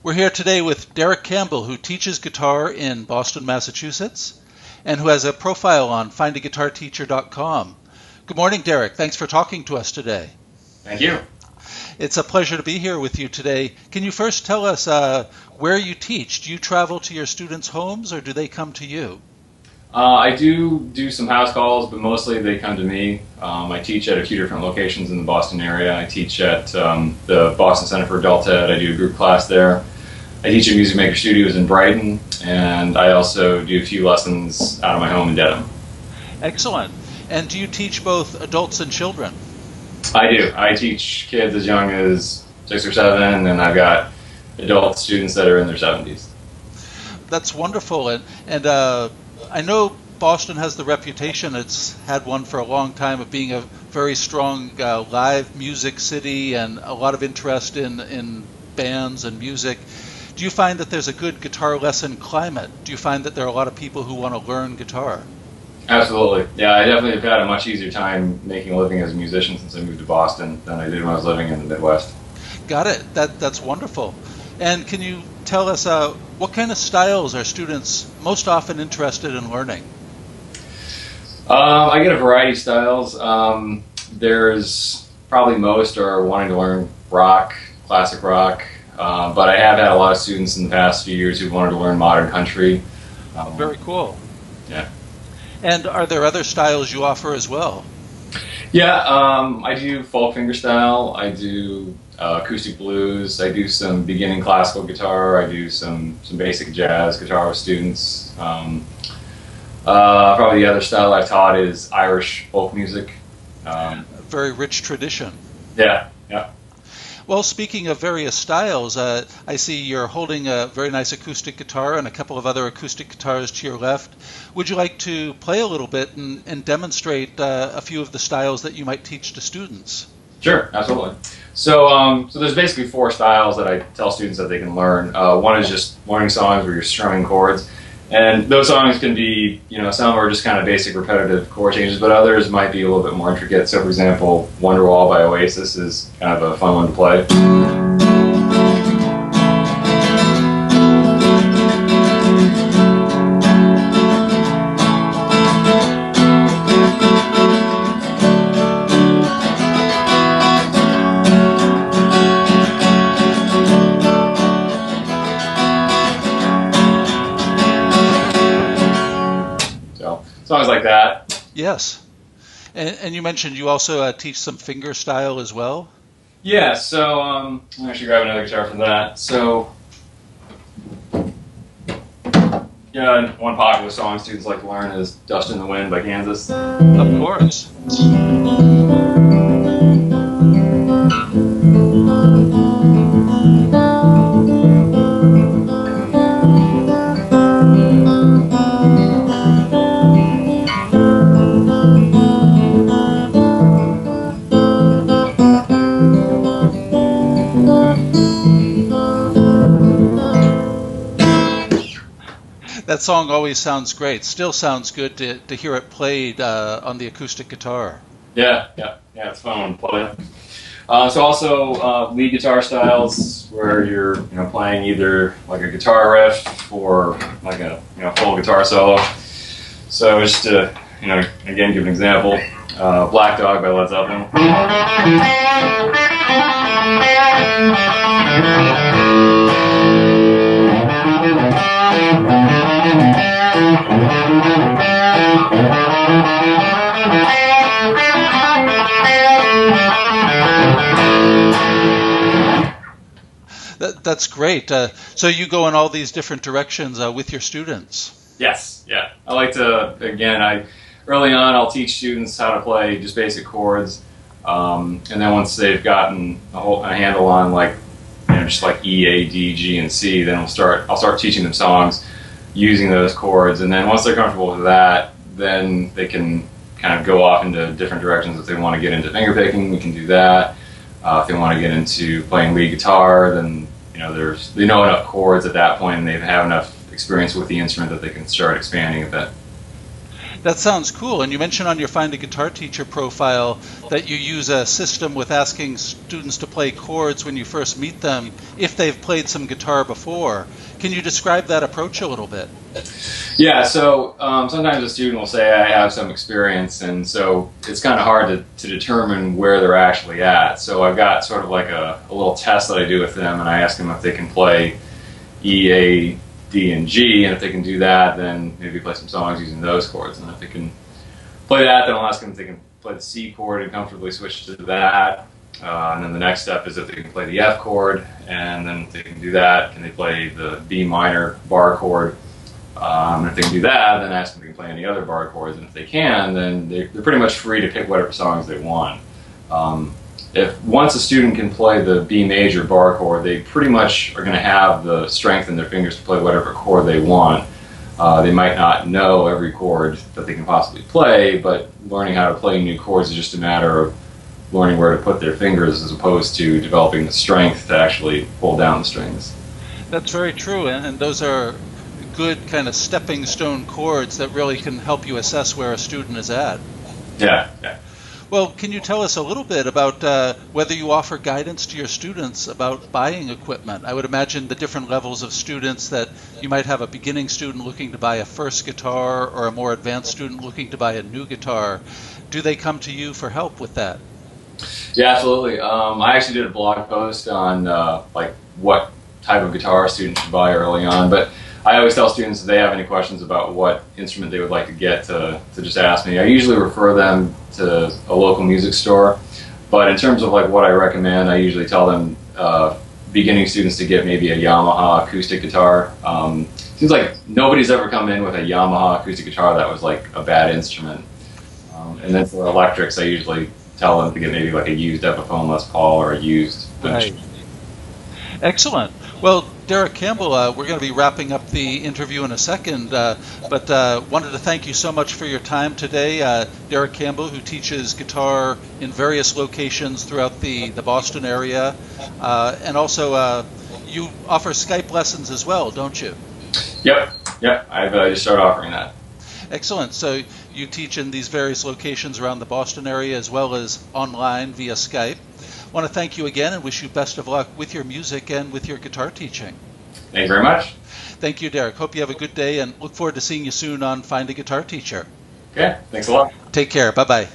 We're here today with Derrick Campbell, who teaches guitar in Boston, Massachusetts, and who has a profile on findaguitarteacher.com. Good morning, Derrick. Thanks for talking to us today. Thank you. It's a pleasure to be here with you today. Can you first tell us where you teach? Do you travel to your students' homes, or do they come to you? I do some house calls, but mostly they come to me. I teach at a few different locations in the Boston area. I teach at the Boston Center for Adult Ed. I do a group class there. I teach at Music Maker Studios in Brighton, and I also do a few lessons out of my home in Dedham. Excellent. And do you teach both adults and children? I do. I teach kids as young as 6 or 7, and I've got adult students that are in their 70s. That's wonderful. And I know Boston has the reputation, it's had one for a long time, of being a very strong live music city and a lot of interest in bands and music. Do you find that there's a good guitar lesson climate? Do you find that there are a lot of people who want to learn guitar? Absolutely. Yeah, I definitely have had a much easier time making a living as a musician since I moved to Boston than I did when I was living in the Midwest. Got it. That's wonderful. And can you tell us what kind of styles are students most often interested in learning? I get a variety of styles. There's probably most are wanting to learn rock, classic rock, but I have had a lot of students in the past few years who wanted to learn modern country. Very cool. Yeah. And are there other styles you offer as well? Yeah, I do folk fingerstyle, I do acoustic blues, I do some beginning classical guitar, I do some basic jazz guitar with students. Probably the other style I've taught is Irish folk music. Very rich tradition. Yeah. Well, speaking of various styles, I see you're holding a very nice acoustic guitar and a couple of other acoustic guitars to your left. Would you like to play a little bit and demonstrate a few of the styles that you might teach to students? Sure, absolutely. So there's basically 4 styles that I tell students that they can learn. One is just learning songs where you're strumming chords. And those songs can be, some are just kind of basic repetitive chord changes, but others might be a little bit more intricate. So for example, Wonderwall by Oasis is kind of a fun one to play. Songs like that. Yes. And you mentioned you also teach some finger style as well? Yeah, so I'm actually grab another guitar from that. So, yeah, one popular song students like to learn is Dust in the Wind by Kansas. Of course. That song always sounds great. Still sounds good to hear it played on the acoustic guitar. Yeah, it's fun to play. So also lead guitar styles where you're playing either like a guitar riff or like a full guitar solo. So just to again give an example, Black Dog by Led Zeppelin. That's great. So you go in all these different directions with your students. Yes, yeah. I like to, again, early on I'll teach students how to play just basic chords, and then once they've gotten a handle on just like E, A, D, G, and C, then I'll start teaching them songs using those chords, and then once they're comfortable with that, then they can kind of go off into different directions. If they want to get into fingerpicking, we can do that. If they want to get into playing lead guitar, then they know enough chords at that point, and they have enough experience with the instrument that they can start expanding a bit. That sounds cool. And you mentioned on your Find a Guitar Teacher profile that you use a system with asking students to play chords when you first meet them if they've played some guitar before. Can you describe that approach a little bit? Yeah, so sometimes a student will say, I have some experience, and so it's kind of hard to determine where they're actually at. So I've got sort of like a little test that I do with them, and I ask them if they can play E, A, D, and G, and if they can do that, then maybe play some songs using those chords. And if they can play that, then I'll ask them if they can play the C chord and comfortably switch to that. And then the next step is if they can play the F chord, and then if they can do that, can they play the B minor bar chord? And if they can do that, then ask them if they can play any other bar chords. And if they can, then they're pretty much free to pick whatever songs they want. If once a student can play the B major bar chord, they pretty much are going to have the strength in their fingers to play whatever chord they want. They might not know every chord that they can possibly play, but learning how to play new chords is just a matter of learning where to put their fingers as opposed to developing the strength to actually pull down the strings. That's very true, and those are good kind of stepping stone chords that really can help you assess where a student is at. Yeah, yeah. Well, can you tell us a little bit about whether you offer guidance to your students about buying equipment? I would imagine the different levels of students, that you might have a beginning student looking to buy a first guitar or a more advanced student looking to buy a new guitar. Do they come to you for help with that? Yeah, absolutely. I actually did a blog post on like what type of guitar a student should buy early on, but I always tell students if they have any questions about what instrument they would like to get to just ask me. I usually refer them to a local music store, but in terms of like what I recommend, I usually tell them beginning students to get maybe a Yamaha acoustic guitar. Seems like nobody's ever come in with a Yamaha acoustic guitar that was like a bad instrument. And then for electrics, I usually tell them to get maybe like a used Epiphone Les Paul or a used Right. Excellent. Well, Derrick Campbell, we're going to be wrapping up the interview in a second, but wanted to thank you so much for your time today. Derrick Campbell, who teaches guitar in various locations throughout the Boston area, and also you offer Skype lessons as well, don't you? Yep. I've just started offering that. Excellent. So you teach in these various locations around the Boston area as well as online via Skype. I want to thank you again and wish you best of luck with your music and with your guitar teaching. Thank you very much. Thank you, Derrick. Hope you have a good day and look forward to seeing you soon on Find a Guitar Teacher. Okay, thanks a lot. Take care. Bye-bye.